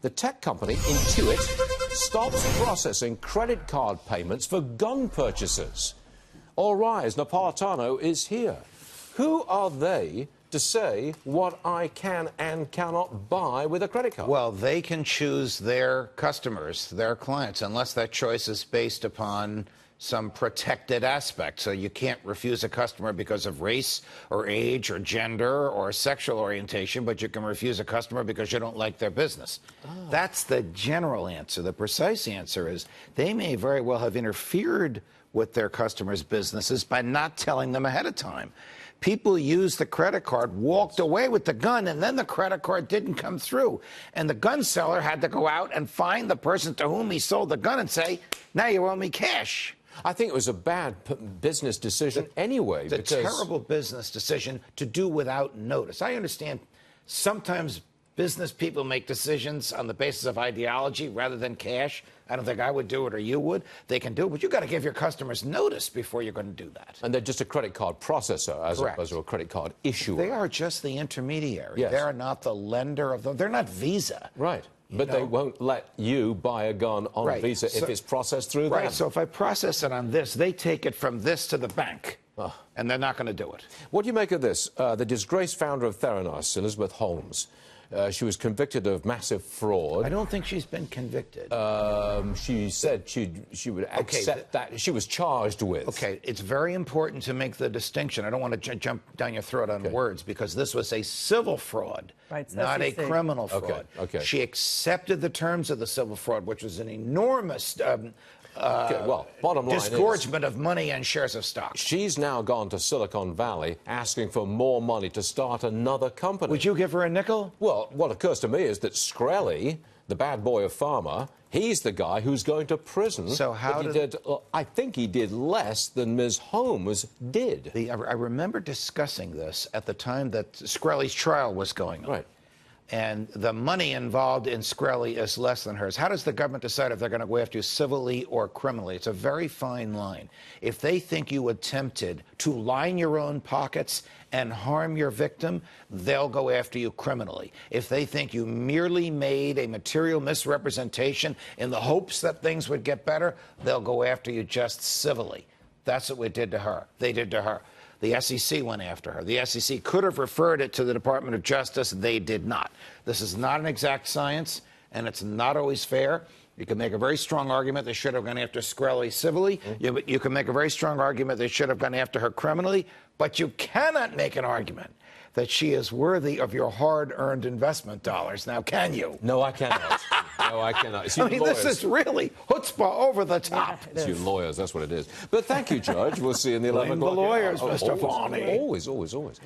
The tech company Intuit stops processing credit card payments for gun purchases. All rise, Napolitano is here. Who are they to say what I can and cannot buy with a credit card? Well, they can choose their customers, their clients, unless that choice is based upon some protected aspect. So you can't refuse a customer because of race or age or gender or sexual orientation, but you can refuse a customer because you don't like their business. That's the general answer. The precise answer is they may very well have interfered with their customers' businesses by not telling them ahead of time. People used the credit card, walked away with the gun, and then the credit card didn't come through. And the gun seller had to go out and find the person to whom he sold the gun and say, now you owe me cash. I think it was a bad business decision anyway. It's a terrible business decision to do without notice. I understand sometimes business people make decisions on the basis of ideology rather than cash. I don't think I would do it or you would. They can do it, but you've got to give your customers notice before you're going to do that. And they're just a credit card processor as opposed to a credit card issuer. They are just the intermediary. Yes. They are not the lender of them. They're not Visa. Right. But they won't let you buy a gun on Visa if it's processed through them. Right. So if I process it on this, they take it from this to the bank. And they're not going to do it. What do you make of this? The disgraced founder of Theranos, Elizabeth Holmes, she was convicted of massive fraud. I don't think she's been convicted. She said she would accept that. She was charged with. Okay, it's very important to make the distinction. I don't want to jump down your throat on words, because this was a civil fraud, not a criminal fraud. Okay. She accepted the terms of the civil fraud, which was an enormous well, bottom line disgorgement of money and shares of stock. She's now gone to Silicon Valley asking for more money to start another company. Would you give her a nickel? Well, what occurs to me is that Shkreli, the bad boy of pharma, he's the guy who's going to prison. So how I think he did less than Ms. Holmes did. I remember discussing this at the time that Shkreli's trial was going on. Right. And the money involved in Shkreli is less than hers. How does the government decide if they're going to go after you civilly or criminally? It's a very fine line. If they think you attempted to line your own pockets and harm your victim, they'll go after you criminally. If they think you merely made a material misrepresentation in the hopes that things would get better, they'll go after you just civilly. That's what we did to her. They did to her. The SEC went after her. The SEC could have referred it to the Department of Justice. They did not. This is not an exact science, and it's not always fair. You can make a very strong argument they should have gone after Shkreli civilly. You can make a very strong argument they should have gone after her criminally, but you cannot make an argument that she is worthy of your hard-earned investment dollars. Now, can you? No, I cannot. No, I cannot. It's I mean, this is really chutzpah over the top. It's you lawyers, that's what it is. But thank you, Judge. We'll see you in the 11 o'clock. The lawyers, Mr. Varney. Always, always, always.